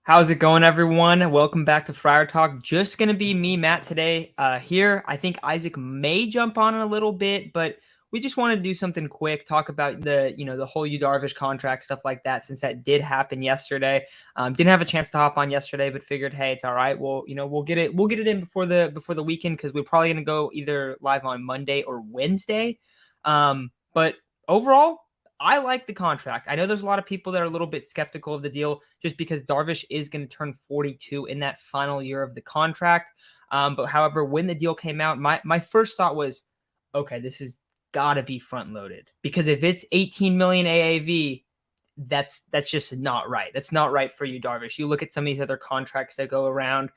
How's it going, everyone? Welcome back to Friar Talk. Just gonna be me, Matt, today. Here, I think Isaac may jump on in a little bit, but we just want to do something quick, talk about the whole Darvish contract stuff like that, since that did happen yesterday. Didn't have a chance to hop on yesterday, but figured, hey, it's all right. We'll get it in before the weekend because we're probably gonna go either live on Monday or Wednesday. But overall, I like the contract. I know there's a lot of people that are a little bit skeptical of the deal just because Darvish is going to turn 42 in that final year of the contract. But however, when the deal came out, my first thought was, okay, this has got to be front loaded because if it's 18 million AAV, that's just not right. That's not right for you, Darvish. You look at some of these other contracts that go around.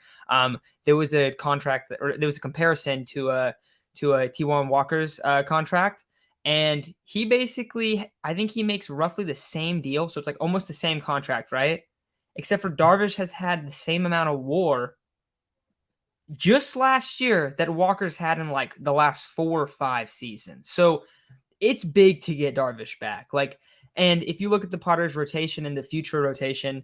There was a contract, or there was a comparison to a T1 Walker's contract. And he basically, I think he makes roughly the same deal. So it's like almost the same contract, right? Except for Darvish has had the same amount of WAR just last year that Walker's had in like the last 4 or 5 seasons. So it's big to get Darvish back. And if you look at the Padres rotation and the future rotation,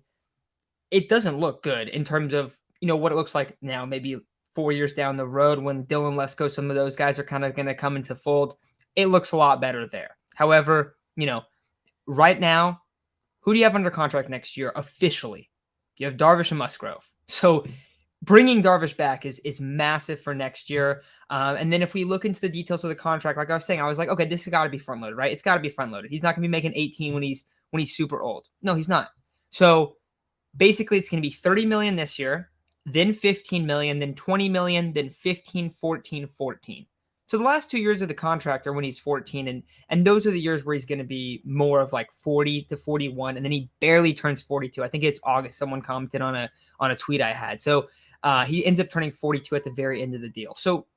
it doesn't look good in terms of, what it looks like now, maybe 4 years down the road when Dylan Lesko, some of those guys are kind of going to come into fold. It looks a lot better there. However, right now, who do you have under contract next year officially? You have Darvish and Musgrove. So bringing Darvish back is massive for next year. And then if we look into the details of the contract, like I was saying, I was like, okay, this has got to be front loaded, right? It's got to be front loaded. He's not going to be making 18 when he's super old. No, he's not. So basically, it's going to be 30 million this year, then 15 million, then 20 million, then 15, 14, 14. So the last 2 years of the contract are when he's 14, and those are the years where he's going to be more of like 40 to 41, and then he barely turns 42. I think it's August. Someone commented on a tweet I had. So he ends up turning 42 at the very end of the deal. So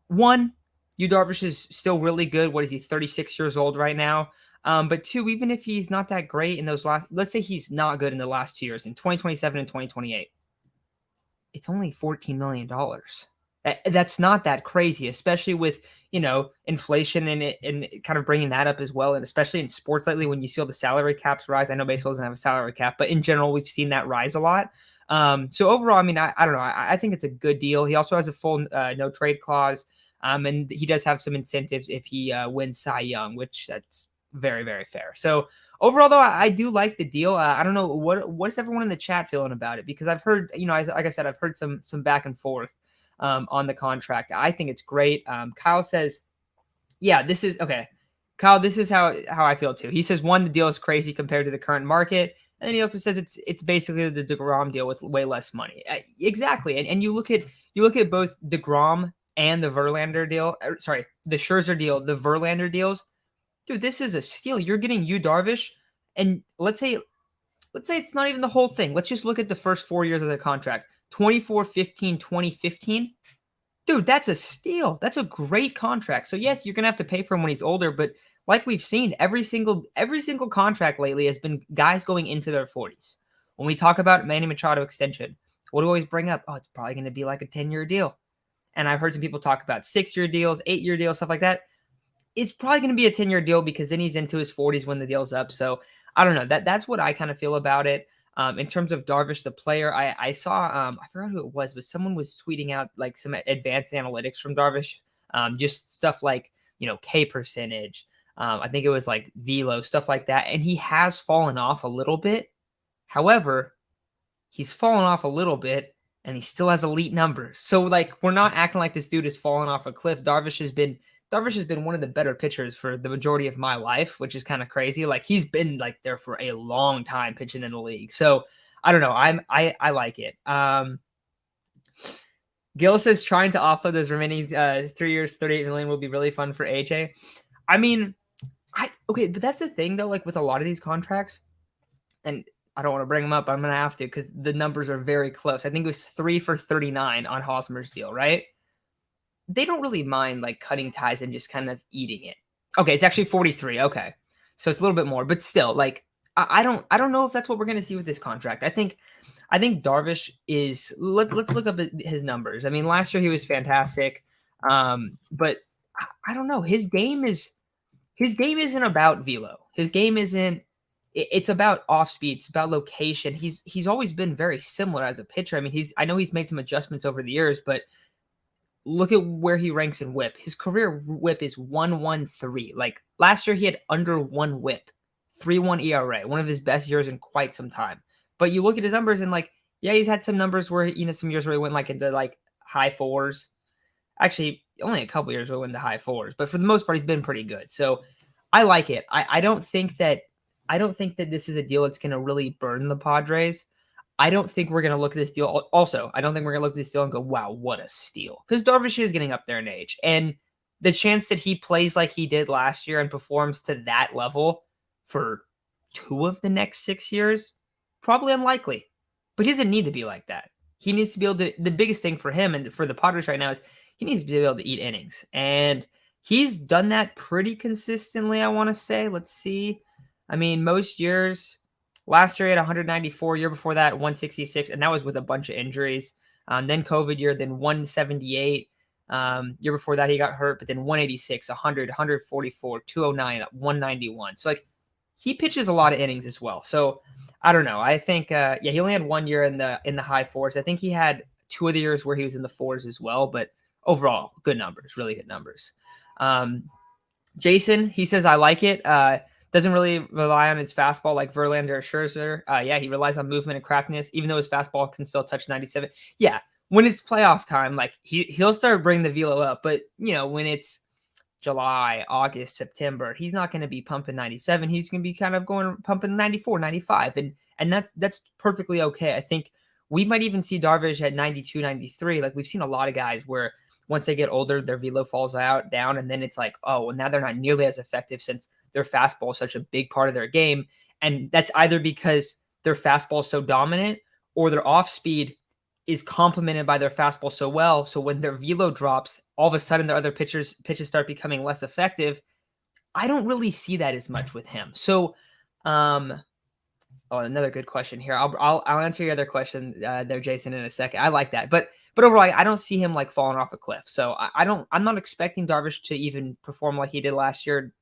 one, Yu Darvish is still really good. What is he, 36 years old right now? But two, even if he's not that great in those last, let's say he's not good in the last 2 years, in 2027 and 2028, it's only $14 million. That's not that crazy, especially with, inflation and kind of bringing that up as well. And especially in sports lately, when you see all the salary caps rise. I know baseball doesn't have a salary cap, but in general, we've seen that rise a lot. So overall, I mean, I don't know. I think it's a good deal. He also has a full no trade clause. And he does have some incentives if he wins Cy Young, which that's very, very fair. So overall, though, I do like the deal. I don't know what's everyone in the chat feeling about it, because I've heard, like I said, I've heard some back and forth on the contract. I think it's great. Kyle says, yeah, this is okay. Kyle, this is how I feel too. He says, one, the deal is crazy compared to the current market. And then he also says it's basically the DeGrom deal with way less money. Exactly. And you look at both DeGrom and the Verlander deal, the Scherzer deal, the Verlander deals. Dude, this is a steal. You're getting Yu Darvish, and let's say it's not even the whole thing. Let's just look at the first 4 years of the contract. 24, 15, 20, 15. Dude, that's a steal. That's a great contract. So yes, you're going to have to pay for him when he's older, but like we've seen, every single contract lately has been guys going into their 40s. When we talk about Manny Machado extension, what do we always bring up? Oh, it's probably going to be like a 10-year deal. And I've heard some people talk about 6-year deals, 8-year deals, stuff like that. It's probably going to be a 10-year deal because then he's into his 40s when the deal's up. So I don't know. That's what I kind of feel about it. In terms of Darvish, the player, I saw, I forgot who it was, but someone was tweeting out like some advanced analytics from Darvish, just stuff like, K percentage. I think it was like velo, stuff like that. And he has fallen off a little bit. However, he's fallen off a little bit and he still has elite numbers. So like, we're not acting like this dude has fallen off a cliff. Darvish has been one of the better pitchers for the majority of my life, which is kind of crazy. Like, he's been like there for a long time pitching in the league. So I don't know. I like it. Gil says trying to offload those remaining 3 years, 38 million will be really fun for AJ. I mean, okay, but that's the thing though, like with a lot of these contracts, and I don't want to bring them up, but I'm going to have to because the numbers are very close. I think it was 3 for 39 on Hosmer's deal, right? They don't really mind like cutting ties and just kind of eating it. Okay, it's actually 43. Okay. So it's a little bit more, but still, like, I don't know if that's what we're going to see with this contract. I think Darvish is, let's look up his numbers. I mean, last year he was fantastic. But I don't know. His game isn't about velo. His game isn't it's about off speed. It's about location. He's always been very similar as a pitcher. I mean, I know he's made some adjustments over the years, but look at where he ranks in whip. His career whip is 1.13. Like last year, he had under one whip, 3.1 ERA, one of his best years in quite some time. But you look at his numbers and like, yeah, he's had some numbers where, some years where he went like into like high fours. Actually, only a couple years where he went into high fours, but for the most part, he's been pretty good. So I like it. I don't think that this is a deal that's going to really burn the Padres. I don't think we're going to look at this deal. Also, I don't think we're going to look at this deal and go, wow, what a steal. Because Darvish is getting up there in age. And the chance that he plays like he did last year and performs to that level for 2 of the next 6 years, probably unlikely. But he doesn't need to be like that. He needs to be able to, the biggest thing for him and for the Padres right now is he needs to be able to eat innings. And he's done that pretty consistently, I want to say. Let's see. I mean, most years, last year he had 194, year before that, 166, and that was with a bunch of injuries. Then COVID year, then 178. Year before that, he got hurt, but then 186, 100, 144, 209, 191. So, like, he pitches a lot of innings as well. So, I don't know. I think, he only had 1 year in the high fours. I think he had 2 of the years where he was in the fours as well, but overall, good numbers, really good numbers. Jason, he says, I like it. Doesn't really rely on his fastball like Verlander or Scherzer. He relies on movement and craftiness, even though his fastball can still touch 97. Yeah, when it's playoff time, like he'll start bringing the velo up. But, when it's July, August, September, he's not going to be pumping 97. He's going to be kind of going pumping 94, 95. And that's perfectly okay. I think we might even see Darvish at 92, 93. Like we've seen a lot of guys where once they get older, their velo falls down. And then it's like, oh, well, now they're not nearly as effective since their fastball is such a big part of their game. And that's either because their fastball is so dominant or their off speed is complemented by their fastball so well. So when their velo drops, all of a sudden their other pitches start becoming less effective. I don't really see that as much with him. So, another good question here. I'll answer your other question there, Jason, in a second. I like that. But overall, I don't see him like falling off a cliff. So I'm not expecting Darvish to even perform like he did last year.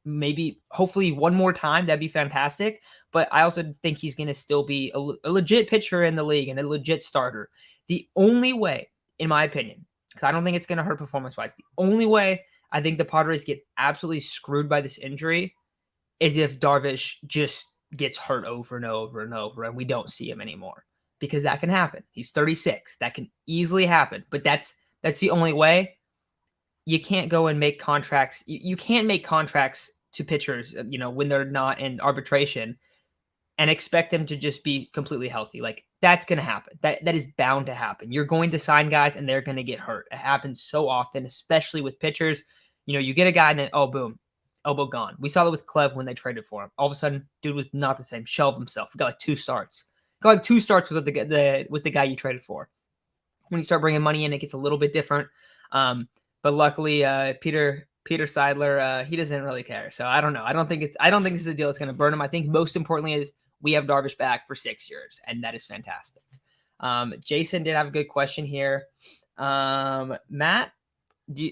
Maybe, hopefully, one more time. That'd be fantastic. But I also think he's going to still be a legit pitcher in the league and a legit starter. The only way, in my opinion, because I don't think it's going to hurt performance-wise, the only way I think the Padres get absolutely screwed by this injury is if Darvish just gets hurt over and over and over and we don't see him anymore. Because that can happen. He's 36. That can easily happen. But that's the only way. You can't go and make contracts. You can't make contracts to pitchers, when they're not in arbitration and expect them to just be completely healthy. Like that's going to happen. That is bound to happen. You're going to sign guys and they're going to get hurt. It happens so often, especially with pitchers. You get a guy and then, oh, boom, elbow gone. We saw that with Clev when they traded for him. All of a sudden, dude was not the same. Shelved himself. He got like 2 starts. Got like 2 starts with the guy you traded for. When you start bringing money in, it gets a little bit different. But luckily, Peter Seidler, he doesn't really care. So I don't know. I don't think this is a deal that's going to burn him. I think most importantly is we have Darvish back for 6 years, and that is fantastic. Jason did have a good question here. Matt,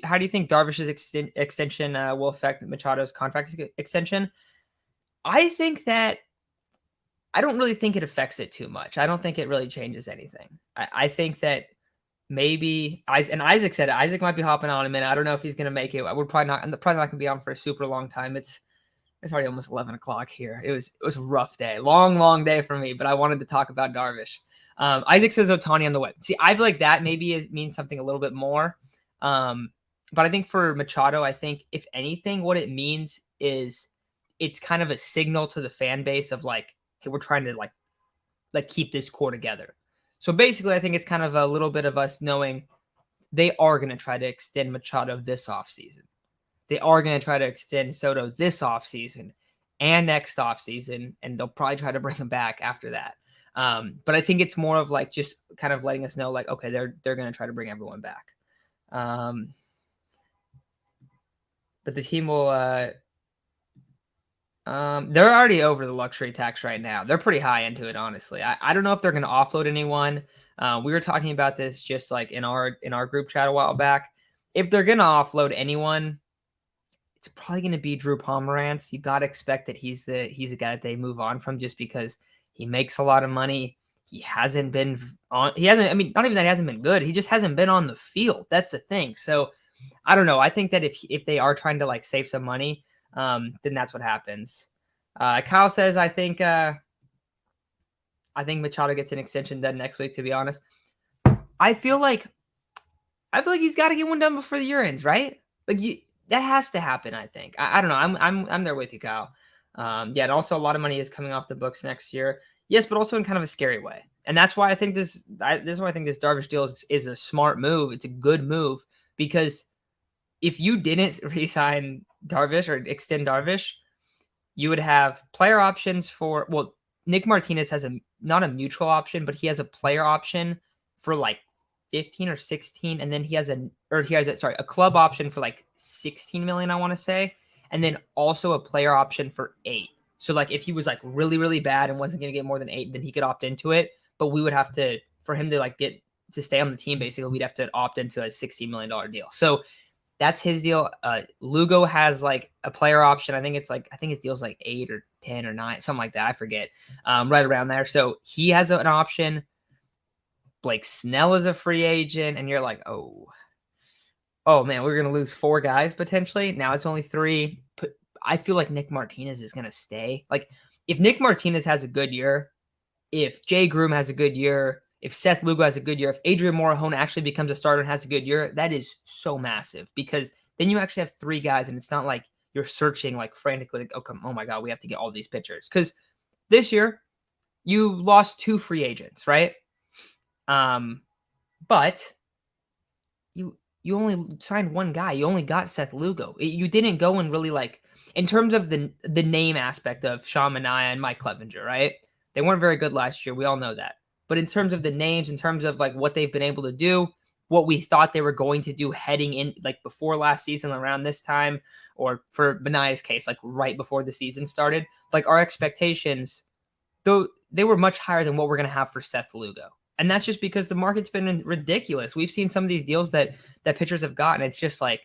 how do you think Darvish's extension will affect Machado's contract extension? I don't really think it affects it too much. I don't think it really changes anything. I think that maybe Isaac said it. Isaac might be hopping on in a minute. I don't know if he's going to make it. We're probably not going to be on for a super long time. It's already almost 11 o'clock here. It was a rough day, long day for me, but I wanted to talk about Darvish. Isaac says Ohtani on the way. See, I feel like that maybe it means something a little bit more. But I think for Machado, I think if anything, what it means is it's kind of a signal to the fan base of like, hey, we're trying to like keep this core together. So basically, I think it's kind of a little bit of us knowing they are going to try to extend Machado this offseason. They are going to try to extend Soto this offseason and next offseason, and they'll probably try to bring him back after that. But I think it's more of like just kind of letting us know, like, okay, they're going to try to bring everyone back. But the team will they're already over the luxury tax right now. They're pretty high into it, honestly. I don't know if they're going to offload anyone. We were talking about this just like in our group chat a while back. If they're going to offload anyone, it's probably going to be Drew Pomerantz. You got to expect that he's the guy that they move on from just because he makes a lot of money. He hasn't been on. He hasn't. I mean, not even that he hasn't been good. He just hasn't been on the field. That's the thing. So I don't know. I think that if they are trying to like save some money, then that's what happens. Kyle says, I think Machado gets an extension done next week. To be honest, I feel like he's got to get one done before the year ends, right? Like that has to happen. I think. I don't know. I'm there with you, Kyle. Yeah, and also a lot of money is coming off the books next year. Yes, but also in kind of a scary way. And that's why I think this is why I think this Darvish deal is a smart move. It's a good move because if you didn't re-sign Darvish or extend Darvish, you would have player options for Nick Martinez has not a mutual option, but he has a player option for like 15 or 16, and then he has a club option for like 16 million, I want to say, and then also a player option for 8. So like if he was like really, really bad and wasn't going to get more than 8, then he could opt into it. But we would have to, for him to like get to stay on the team, basically, we'd have to opt into a $60 million deal. So that's his deal. Lugo has like a player option. I think his deal's like 8 or 10 or 9, something like that. I forget. Right around there. So he has an option. Blake Snell is a free agent, and you're like, oh man, we're gonna lose 4 guys potentially. Now it's only 3. I feel like Nick Martinez is gonna stay. Like if Nick Martinez has a good year, if Jay Groom has a good year, if Seth Lugo has a good year, if Adrian Morejon actually becomes a starter and has a good year, that is so massive because then you actually have 3 guys, and it's not like you're searching like frantically, like, oh my God, we have to get all these pitchers. Because this year you lost 2 free agents, right? But you only signed 1 guy. You only got Seth Lugo. You didn't go and really like in terms of the name aspect of Sean Manaea and Mike Clevenger, right? They weren't very good last year. We all know that. But in terms of the names, in terms of like what they've been able to do, what we thought they were going to do heading in like before last season around this time, or for Manaea's case, like right before the season started, like our expectations, though they were much higher than what we're going to have for Seth Lugo. And that's just because the market's been ridiculous. We've seen some of these deals that pitchers have gotten. It's just like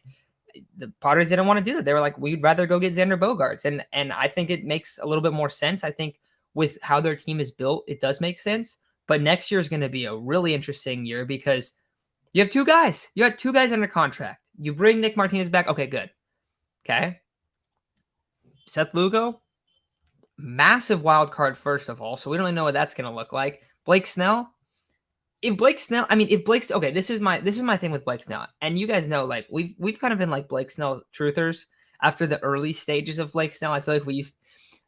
the Padres didn't want to do that. They were like, we'd rather go get Xander Bogaerts. And I think it makes a little bit more sense. I think with how their team is built, it does make sense. But next year is going to be a really interesting year because you have 2 guys. You got 2 guys under contract. You bring Nick Martinez back. Okay, good. Okay. Seth Lugo, massive wild card, first of all. So we don't really know what that's going to look like. Blake Snell. Okay, this is my thing with Blake Snell. And you guys know, like, we've kind of been like Blake Snell truthers after the early stages of Blake Snell. I feel like we used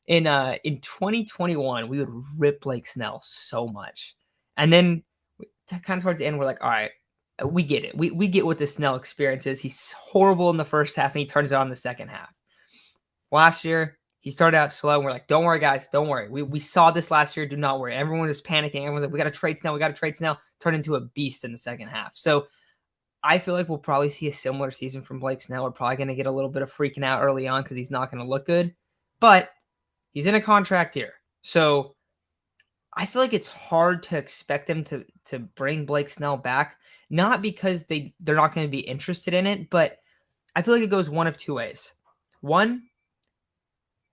in 2021, we would rip Blake Snell so much. And then kind of towards the end, we're like, all right, we get it. We get what the Snell experience is. He's horrible in the first half and he turns it on in the second half. Last year, he started out slow, and we're like, don't worry, guys. Don't worry. We saw this last year. Do not worry. Everyone was panicking. Everyone's like, we got to trade Snell. We got to trade Snell. Turned into a beast in the second half. So I feel like we'll probably see a similar season from Blake Snell. We're probably going to get a little bit of freaking out early on because he's not going to look good. But he's in a contract year. So I feel like it's hard to expect them to bring Blake Snell back. Not because they're not going to be interested in it, but I feel like it goes one of 2 ways. One,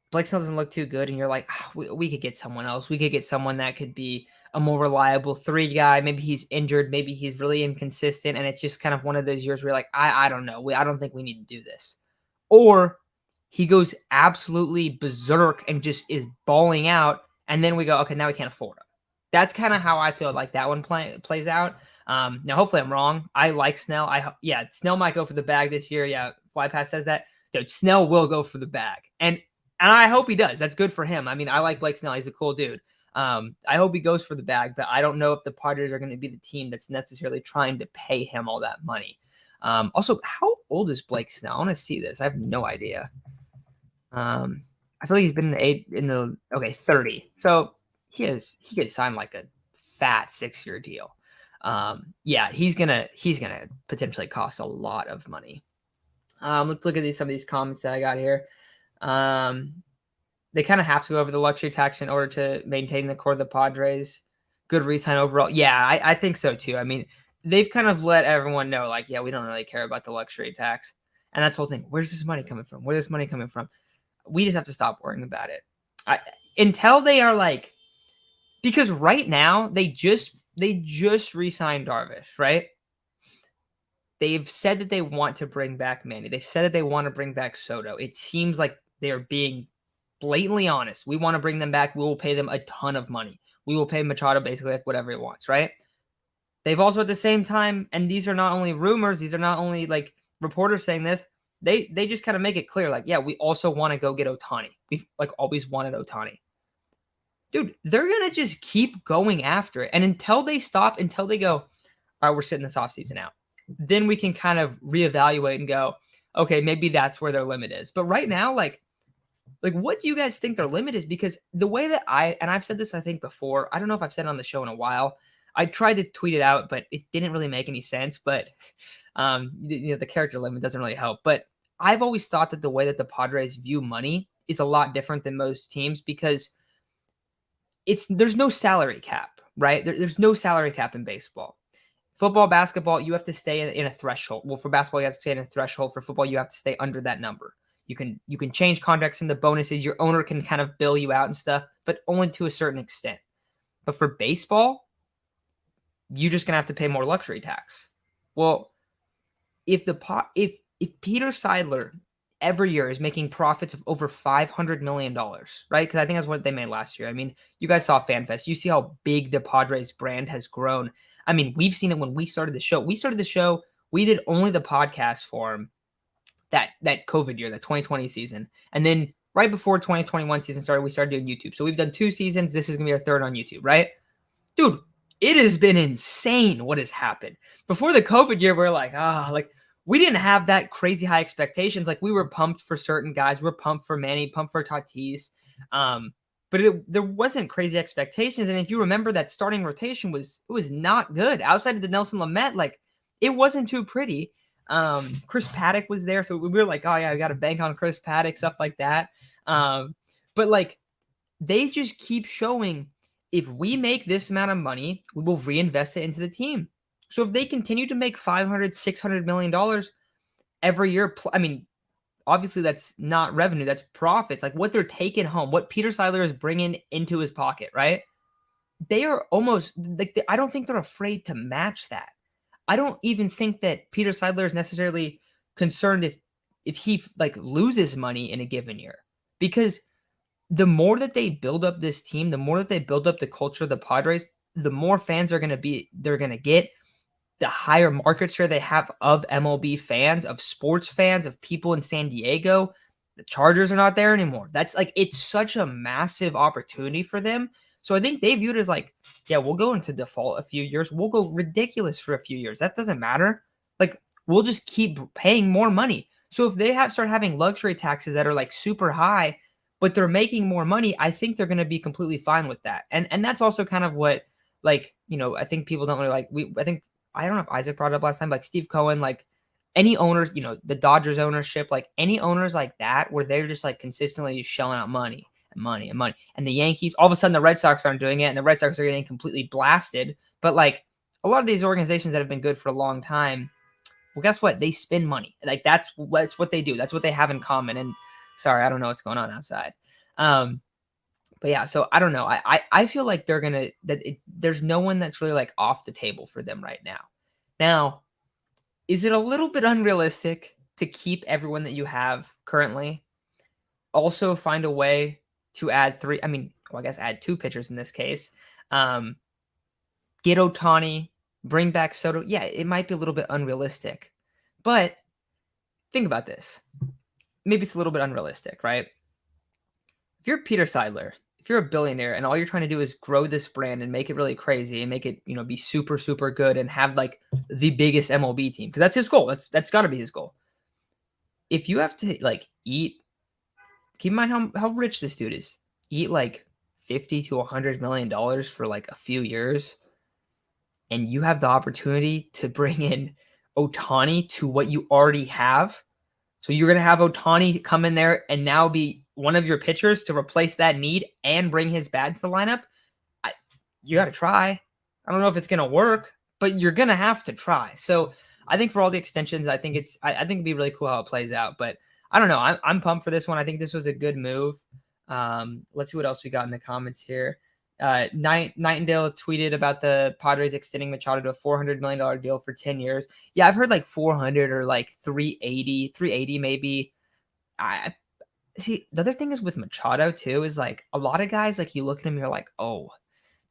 Blake Snell doesn't look too good, and you're like, we could get someone else. We could get someone that could be a more reliable 3 guy. Maybe he's injured. Maybe he's really inconsistent, and it's just kind of one of those years where you're like, I don't know. I don't think we need to do this. Or he goes absolutely berserk and just is balling out, and then we go, okay, now we can't afford him. That's kind of how I feel like that one plays out. Now, hopefully I'm wrong. I like Snell. Snell might go for the bag this year. Yeah, FlyPass says that. Dude, Snell will go for the bag. And I hope he does. That's good for him. I mean, I like Blake Snell. He's a cool dude. I hope he goes for the bag, but I don't know if the Padres are going to be the team that's necessarily trying to pay him all that money. Also, how old is Blake Snell? I want to see this. I have no idea. I feel like he's been in the 30. So he could sign like a fat 6-year deal. He's gonna potentially cost a lot of money. Let's look at some of these comments that I got here. They kind of have to go over the luxury tax in order to maintain the core of the Padres. Good re-sign overall. Yeah, I think so too. I mean, they've kind of let everyone know, like, yeah, we don't really care about the luxury tax. And that's the whole thing. Where's this money coming from? Where's this money coming from? We just have to stop worrying about it. Until they are like, because right now they just re-signed Darvish, right? They've said that they want to bring back Manny. They said that they want to bring back Soto. It seems like they're being blatantly honest. We want to bring them back. We will pay them a ton of money. We will pay Machado basically like whatever he wants, right? They've also at the same time, and these are not only rumors, these are not only like reporters saying this, they just kind of make it clear, like, yeah, we also want to go get Ohtani. We've like always wanted Ohtani. Dude, they're going to just keep going after it. And until they stop, until they go, all right, we're sitting this offseason out, then we can kind of reevaluate and go, okay, maybe that's where their limit is. But right now, like what do you guys think their limit is? Because the way that I've said this, I think before, I don't know if I've said it on the show in a while. I tried to tweet it out, but it didn't really make any sense. But the character limit doesn't really help. But I've always thought that the way that the Padres view money is a lot different than most teams because there's no salary cap, right? There's no salary cap in baseball. Football, basketball, you have to stay in a threshold. Well, for basketball, you have to stay in a threshold. For football, you have to stay under that number. You can change contracts into bonuses. Your owner can kind of bill you out and stuff, but only to a certain extent. But for baseball, you're just gonna have to pay more luxury tax. Well, if Peter Seidler every year is making profits of over $500 million, right? Because I think that's what they made last year. I mean, you guys saw FanFest. You see how big the Padres brand has grown. I mean, we've seen it when we started the show. We did only the podcast for him that COVID year, the 2020 season. And then right before 2021 season started, we started doing YouTube. So we've done 2 seasons. This is going to be our 3rd on YouTube, right? Dude, it has been insane what has happened. Before the COVID year, we're like, we didn't have that crazy high expectations. Like we were pumped for certain guys. We're pumped for Manny, pumped for Tatis. But there wasn't crazy expectations. And if you remember, that starting rotation was not good. Outside of the Nelson Lamet, like it wasn't too pretty. Chris Paddock was there, so we were like, oh yeah, we got to bank on Chris Paddock, stuff like that. But like they just keep showing, if we make this amount of money, we will reinvest it into the team. So if they continue to make $500-600 million every year, I mean, obviously that's not revenue, that's profits. Like what they're taking home, what Peter Seidler is bringing into his pocket, right? They are almost like I don't think they're afraid to match that. I don't even think that Peter Seidler is necessarily concerned if he like loses money in a given year, because the more that they build up this team, the more that they build up the culture of the Padres, the more fans they're going to get, the higher market share they have of MLB fans, of sports fans, of people in San Diego. The Chargers are not there anymore. That's like, it's such a massive opportunity for them. So I think they view it as like, yeah, we'll go into default a few years. We'll go ridiculous for a few years. That doesn't matter. Like we'll just keep paying more money. So if they start having luxury taxes that are like super high, but they're making more money, I think they're going to be completely fine with that. And that's also kind of what, like, I think people don't really like, I don't know if Isaac brought it up last time, like Steve Cohen, like any owners, the Dodgers ownership, like any owners like that, where they're just like consistently shelling out money and money and money. And the Yankees, all of a sudden the Red Sox aren't doing it, and the Red Sox are getting completely blasted. But like a lot of these organizations that have been good for a long time, well, guess what? They spend money. Like that's what they do. That's what they have in common. And sorry, I don't know what's going on outside. But yeah, so I don't know. I feel like there's no one that's really like off the table for them right now. Now, is it a little bit unrealistic to keep everyone that you have currently? Also find a way to add add 2 pitchers in this case. Get Ohtani, bring back Soto. Yeah, it might be a little bit unrealistic. But think about this. Maybe it's a little bit unrealistic, right? If you're Peter Seidler, if you're a billionaire and all you're trying to do is grow this brand and make it really crazy and make it, be super, super good and have like the biggest MLB team, because that's his goal. That's got to be his goal. If you have to like eat, keep in mind how rich this dude is. Eat like $50 to $100 million for like a few years, and you have the opportunity to bring in Ohtani to what you already have. So you're going to have Ohtani come in there and now be one of your pitchers to replace that need and bring his bat to the lineup. You got to try. I don't know if it's going to work, but you're going to have to try. So I think for all the extensions, I think it'd be really cool how it plays out. But I don't know. I'm pumped for this one. I think this was a good move. Let's see what else we got in the comments here. Nightingale tweeted about the Padres extending Machado to a $400 million deal for 10 years. Yeah, I've heard like 400 or like 380 maybe. I see. The other thing is with Machado too is like a lot of guys, like you look at him, you're like, oh,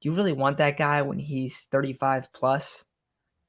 do you really want that guy when he's 35 plus?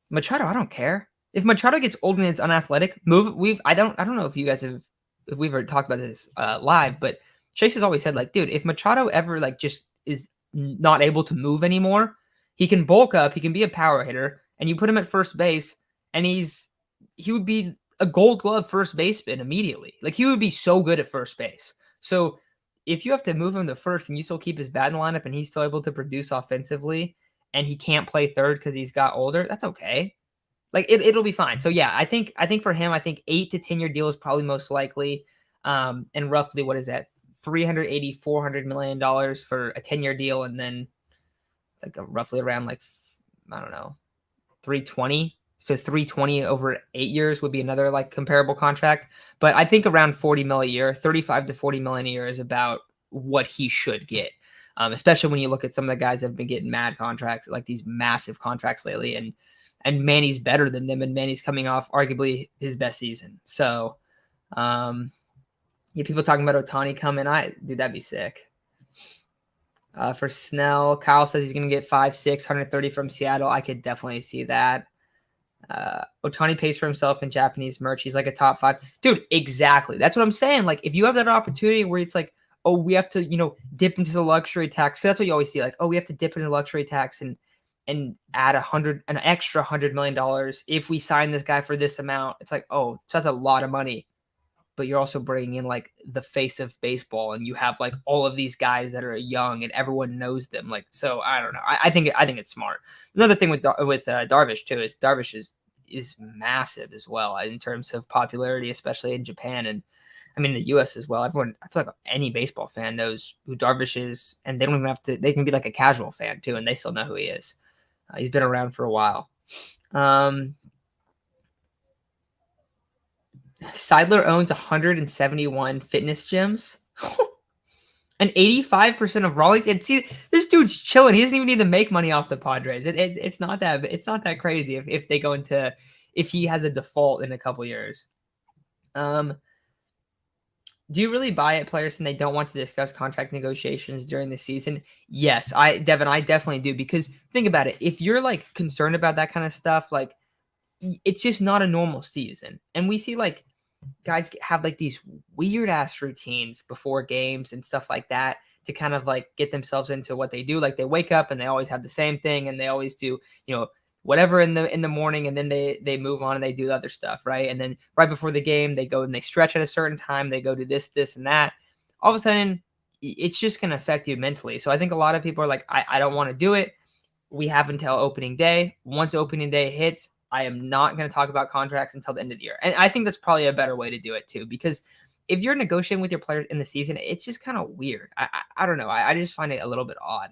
Machado, I don't care. If Machado gets old and it's unathletic, move. I don't know if you guys have if we've ever talked about this live, but Chase has always said like, dude, if Machado ever like just is not able to move anymore, he can bulk up, he can be a power hitter, and you put him at first base, and he would be a Gold Glove first baseman immediately. Like he would be so good at first base. So if you have to move him to first and you still keep his bat in the lineup and he's still able to produce offensively, and he can't play third because he's got older, that's okay. Like it'll be fine. So yeah, I think for him, I think 8 to 10 year deal is probably most likely. And roughly what is that? 380, $400 million for a 10-year deal, and then it's like roughly around like I don't know, 320. So 320 over 8 years would be another like comparable contract. But I think around 40 mil a year, 35 to 40 million a year is about what he should get. Especially when you look at some of the guys that have been getting mad contracts, like these massive contracts lately, and Manny's better than them, and Manny's coming off arguably his best season. So, yeah, people talking about Ohtani coming. Dude, that'd be sick. For Snell, Kyle says he's going to get 5'6", 130 from Seattle. I could definitely see that. Ohtani pays for himself in Japanese merch. He's like a top 5. Dude, exactly. That's what I'm saying. Like, if you have that opportunity where it's like, oh, we have to, dip into the luxury tax. Because that's what you always see. Like, oh, we have to dip into luxury tax and add an extra $100 million if we sign this guy for this amount. It's like, oh, so that's a lot of money. But you're also bringing in like the face of baseball, and you have like all of these guys that are young and everyone knows them. Like, so I don't know. I think it's smart. Another thing with Darvish too is Darvish is massive as well in terms of popularity, especially in Japan and I mean the U.S. as well. Everyone, I feel like any baseball fan knows who Darvish is, and they don't even have to. They can be like a casual fan too, and they still know who he is. He's been around for a while. Seidler owns 171 fitness gyms. And 85% of Rawlings. And see, this dude's chilling. He doesn't even need to make money off the Padres. It's not that crazy if they go into if he has a default in a couple years. Do you really buy it, players, and they don't want to discuss contract negotiations during the season? Yes, Devin, I definitely do, because think about it. If you're like concerned about that kind of stuff, like it's just not a normal season. And we see like guys have like these weird ass routines before games and stuff like that to kind of like get themselves into what they do. Like they wake up and they always have the same thing, and they always do, whatever in the morning, and then they move on and they do other stuff, right? And then right before the game, they go and they stretch at a certain time, they go do this and that. All of a sudden, it's just going to affect you mentally. So I think a lot of people are like, I don't want to do it. We have until opening day. Once opening day hits, I am not going to talk about contracts until the end of the year. And I think that's probably a better way to do it too, because if you're negotiating with your players in the season, it's just kind of weird. I don't know. I just find it a little bit odd.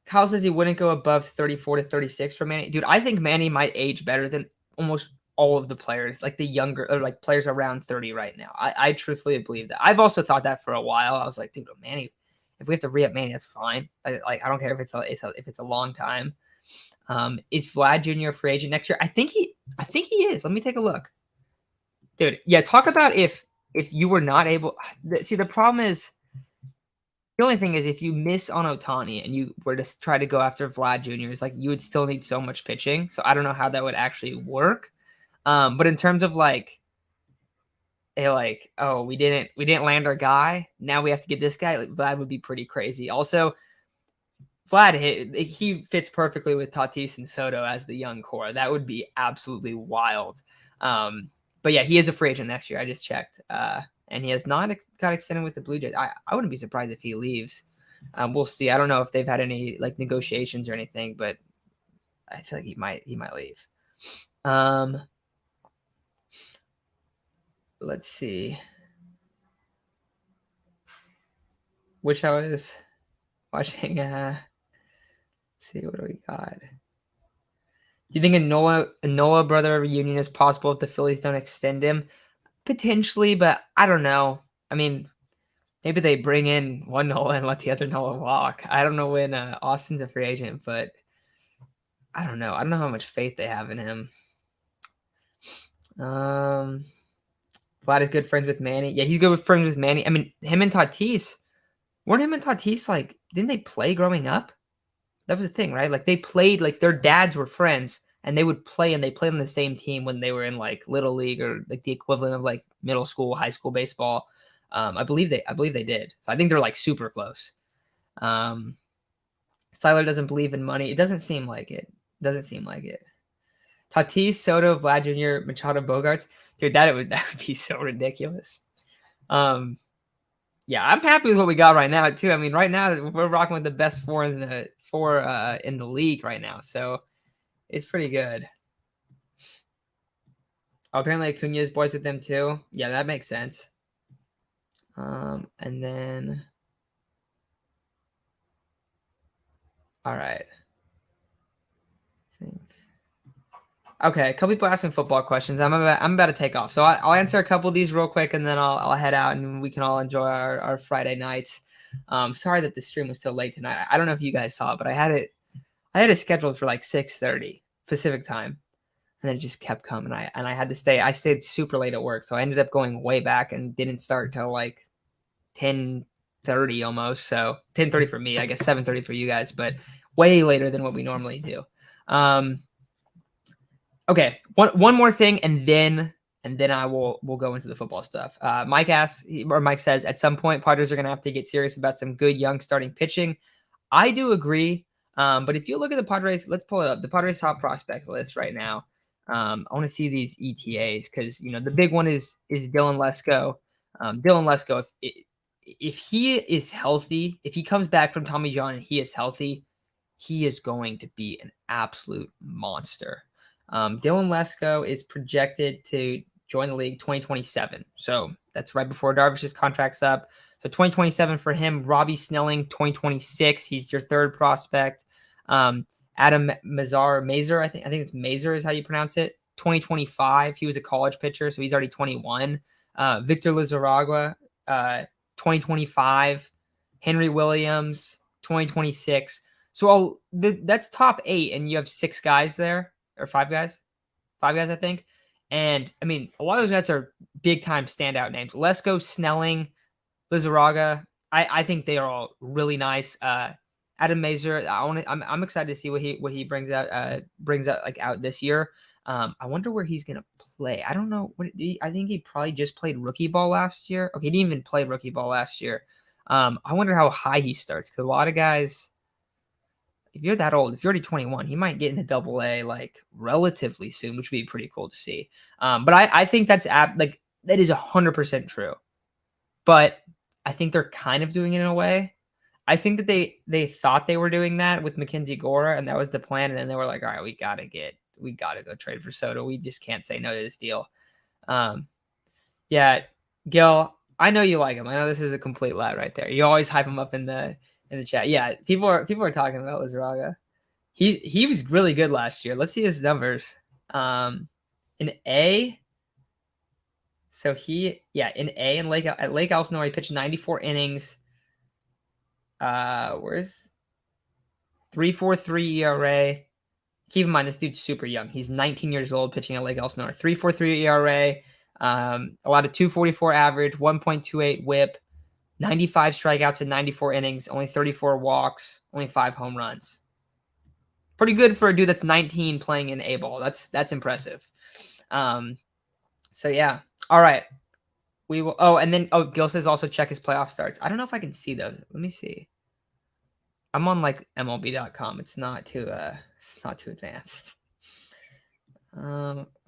Kyle says he wouldn't go above 34 to 36 for Manny. Dude, I think Manny might age better than almost all of the players, like the younger, or like players around 30 right now. I truthfully believe that. I've also thought that for a while. I was like, dude, Manny, if we have to re-up Manny, that's fine. I don't care if it's a long time. Is Vlad Jr. a free agent next year? I think he is. Let me take a look. Dude, yeah, talk about if you were not able. See, the problem is, the only thing is, if you miss on Ohtani and you were to try to go after Vlad Jr., it's like you would still need so much pitching. So I don't know how that would actually work. But in terms of like, oh, we didn't land our guy, now we have to get this guy. Like, Vlad would be pretty crazy. Also, Vlad he fits perfectly with Tatis and Soto as the young core. That would be absolutely wild. But yeah, he is a free agent next year. I just checked. And he has not got extended with the Blue Jays. I wouldn't be surprised if he leaves. We'll see. I don't know if they've had any like negotiations or anything, but I feel like he might leave. Let's see. Which I was watching. Let's see, what do we got? Do you think a Nola brother reunion is possible if the Phillies don't extend him? Potentially, but I don't know. I mean, maybe they bring in one Nola and let the other Nola walk. I don't know when Austin's a free agent, but I don't know. I don't know how much faith they have in him. Vlad is good friends with Manny. Yeah, he's good with friends with Manny. I mean, him and Tatis, weren't him and Tatis like, didn't they play growing up? That was the thing, right? Like they played, like their dads were friends and they would play and they played on the same team when they were in like little league or like the equivalent of like middle school, high school baseball. I believe they did. So I think they're like super close. Styler doesn't believe in money. It doesn't seem like it. Doesn't seem like it. Tatis, Soto, Vlad Jr., Machado, Bogarts. Dude, that would be so ridiculous. Yeah, I'm happy with what we got right now too. I mean, right now we're rocking with the best four in the league right now, so it's pretty good. Oh, apparently Acuna's boys with them too. Yeah, that makes sense. And then, all right. I think. Okay, a couple people asking football questions. I'm about to take off, so I'll answer a couple of these real quick, and then I'll head out, and we can all enjoy our Friday nights. Sorry that the stream was so late tonight. I don't know if you guys saw it, but I had it scheduled for like 6:30 Pacific time, and then it just kept coming. I had to stay. I stayed super late at work, so I ended up going way back and didn't start till like 10:30 almost. So 10:30 for me, I guess 7:30 for you guys, but way later than what we normally do. Okay, one more thing, and then we'll go into the football stuff. Mike says at some point Padres are going to have to get serious about some good young starting pitching. I do agree, but if you look at the Padres, let's pull it up. The Padres top prospect list right now. I want to see these ETAs because the big one is Dylan Lesko. Dylan Lesko, if he is healthy, if he comes back from Tommy John and he is healthy, he is going to be an absolute monster. Dylan Lesko is projected to join the league 2027. So that's right before Darvish's contract's up. So 2027 for him. Robbie Snelling, 2026. He's your third prospect. Adam Mazer, I think it's Mazer is how you pronounce it. 2025. He was a college pitcher, so he's already 21. Victor Lizarraga, 2025. Henry Williams, 2026. So that's top 8, and you have 6 guys there. Or 5 guys, I think. And I mean, a lot of those guys are big time standout names. Lesko, Snelling, Lizarraga. I think they are all really nice. Adam Mazer. I'm excited to see what he brings out like out this year. I wonder where he's gonna play. I don't know. I think he probably just played rookie ball last year. Okay, he didn't even play rookie ball last year. I wonder how high he starts because a lot of guys. If you're that old, if you're already 21, he might get into double A like relatively soon, which would be pretty cool to see. But I think that is 100% true. But I think they're kind of doing it in a way. I think that they thought they were doing that with Mackenzie Gore, and that was the plan. And then they were like, all right, we gotta go trade for Soto. We just can't say no to this deal. Yeah, Gil, I know you like him. I know this is a complete lie right there. You always hype him up in the chat. Yeah, people are talking about Lizarraga. He was really good last year. Let's see his numbers. In A. So in A at Lake Elsinore, he pitched 94 innings. Where's 3.43 ERA? Keep in mind this dude's super young. He's 19 years old, pitching at Lake Elsinore. 3.43 ERA. Allowed a 2.44 average, 1.28 WHIP. 95 strikeouts in 94 innings, only 34 walks, only 5 home runs. Pretty good for a dude that's 19 playing in A-ball. That's impressive. So yeah. All right. We will. Oh, and then Gil says also check his playoff starts. I don't know if I can see those. Let me see. I'm on like MLB.com. It's not too advanced.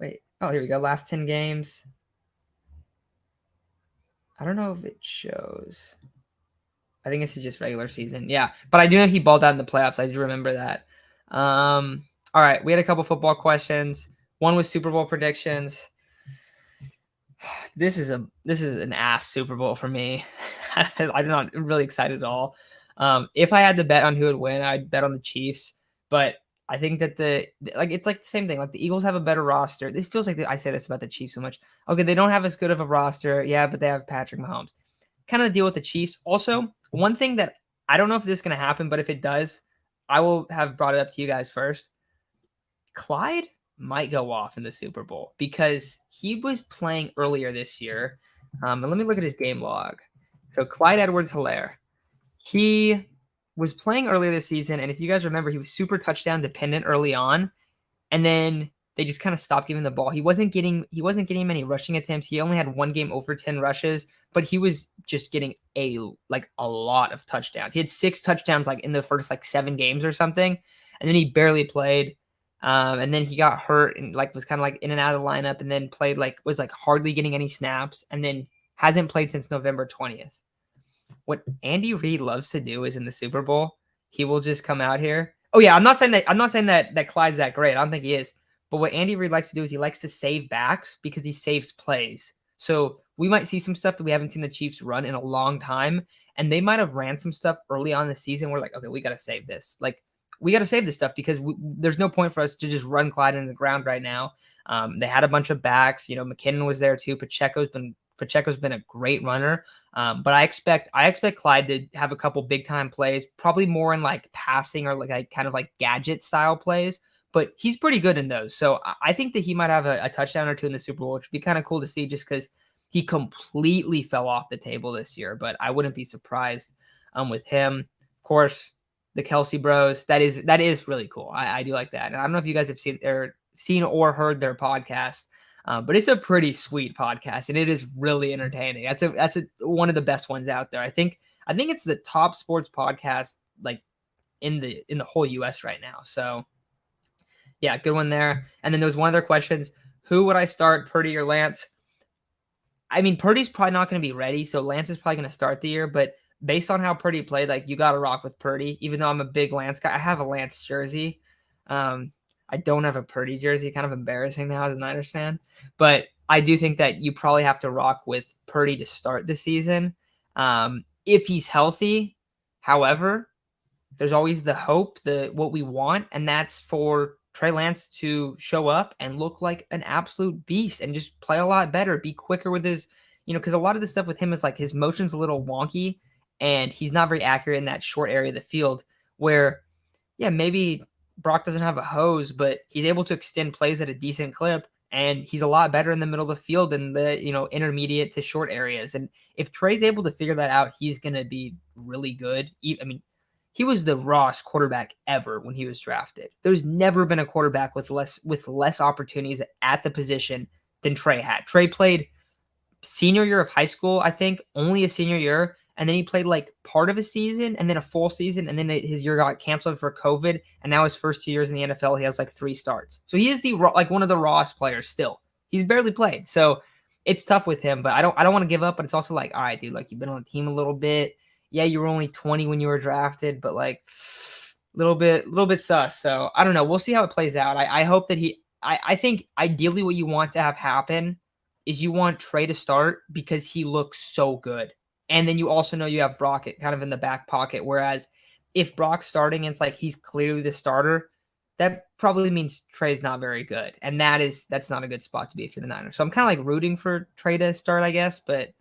Wait. Oh, here we go. Last 10 games. I don't know if it shows. I think this is just regular season. Yeah. But I do know he balled out in the playoffs. I do remember that. All right. We had a couple football questions. One was Super Bowl predictions. This is an ass Super Bowl for me. I'm not really excited at all. If I had to bet on who would win, I'd bet on the Chiefs. But I think that it's like the same thing. Like the Eagles have a better roster. This feels like I say this about the Chiefs so much. Okay, they don't have as good of a roster. Yeah, but they have Patrick Mahomes. Kind of the deal with the Chiefs. Also, one thing that I don't know if this is going to happen, but if it does, I will have brought it up to you guys first. Clyde might go off in the Super Bowl because he was playing earlier this year. And let me look at his game log. So Clyde Edwards-Helaire, he was playing earlier this season, and if you guys remember, he was super touchdown dependent early on, and then they just kind of stopped giving the ball. He wasn't getting many rushing attempts. He only had one game over 10 rushes, but he was just getting a lot of touchdowns. He had 6 touchdowns like in the first 7 games or something, and then he barely played. And then he got hurt and was kind of in and out of the lineup, and then played was hardly getting any snaps, and then hasn't played since November 20th. What Andy Reid loves to do is in the Super Bowl, he will just come out here. Oh yeah, I'm not saying that Clyde's that great. I don't think he is. But what Andy Reid likes to do is he likes to save backs because he saves plays. So we might see some stuff that we haven't seen the Chiefs run in a long time, and they might have ran some stuff early on in the season. We're like, okay, we got to save this. We got to save this stuff because there's no point for us to just run Clyde into the ground right now. They had a bunch of backs. McKinnon was there too. Pacheco's been a great runner. But I expect Clyde to have a couple big time plays, probably more in passing or kind of gadget style plays. But he's pretty good in those. So I think that he might have a touchdown or two in the Super Bowl, which would be kind of cool to see just because he completely fell off the table this year. But I wouldn't be surprised with him. Of course, the Kelsey Bros. That is really cool. I do like that. And I don't know if you guys have seen or heard their podcast. But it's a pretty sweet podcast, and it is really entertaining. That's one of the best ones out there. I think it's the top sports podcast in the whole US right now. So yeah, good one there. And then there was one other questions. Who would I start, Purdy or Lance? I mean, Purdy's probably not going to be ready, so Lance is probably going to start the year. But based on how Purdy played, you got to rock with Purdy. Even though I'm a big Lance guy, I have a Lance jersey. I don't have a Purdy jersey. Kind of embarrassing now as a Niners fan. But I do think that you probably have to rock with Purdy to start the season. If he's healthy, however, there's always the hope, what we want, and that's for Trey Lance to show up and look like an absolute beast and just play a lot better, be quicker with his, because a lot of the stuff with him is his motion's a little wonky and he's not very accurate in that short area of the field where, yeah, maybe Brock doesn't have a hose, but he's able to extend plays at a decent clip, and he's a lot better in the middle of the field in the intermediate to short areas. And if Trey's able to figure that out, he's going to be really good. I mean, he was the rawest quarterback ever when he was drafted. There's never been a quarterback with less opportunities at the position than Trey had. Trey played senior year of high school, I think, only a senior year. And then he played part of a season and then a full season. And then his year got canceled for COVID. And now his first 2 years in the NFL, he has 3 starts. So he is one of the rawest players still. He's barely played. So it's tough with him, but I don't want to give up, but it's also all right, dude, you've been on the team a little bit. Yeah, you were only 20 when you were drafted, but little bit sus. So I don't know. We'll see how it plays out. I hope that I think ideally what you want to have happen is you want Trey to start because he looks so good. And then you also know you have Brock kind of in the back pocket. Whereas if Brock's starting and it's he's clearly the starter, that probably means Trey's not very good. And that's not a good spot to be if you're the Niners. So I'm kind of rooting for Trey to start, I guess. But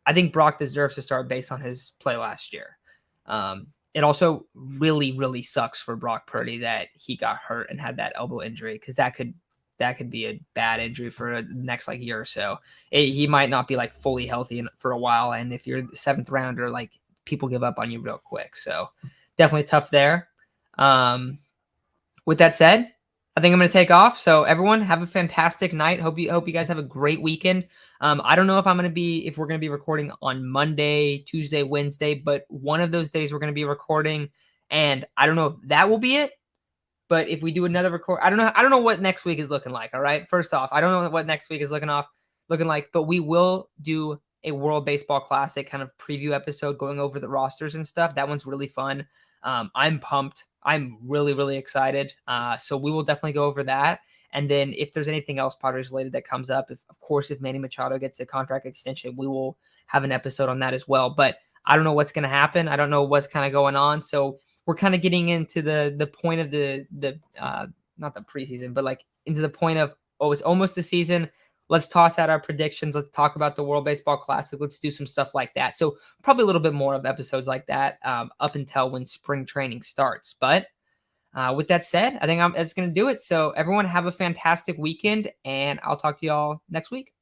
I think Brock deserves to start based on his play last year. It also really, really sucks for Brock Purdy that he got hurt and had that elbow injury because that could be a bad injury for the next year or so. He might not be fully healthy for a while. And if you're the 7th rounder, people give up on you real quick. So definitely tough there. With that said, I think I'm going to take off. So everyone have a fantastic night. Hope you guys have a great weekend. I don't know if we're going to be recording on Monday, Tuesday, Wednesday, but one of those days we're going to be recording. And I don't know if that will be it. But if we do another record, I don't know what next week is looking like. All right. First off, I don't know what next week is looking like, but we will do a World Baseball Classic kind of preview episode going over the rosters and stuff. That one's really fun. I'm pumped. I'm really, really excited. So we will definitely go over that. And then if there's anything else Padres related that comes up, if Manny Machado gets a contract extension, we will have an episode on that as well. But I don't know what's going to happen. I don't know what's kind of going on. So we're kind of getting into the point of the not the preseason, but like into the point of, oh, it's almost the season. Let's toss out our predictions. Let's talk about the World Baseball Classic. Let's do some stuff like that. So probably a little bit more of episodes like that up until when spring training starts. But with that said, I think that's going to do it. So everyone have a fantastic weekend, and I'll talk to you all next week.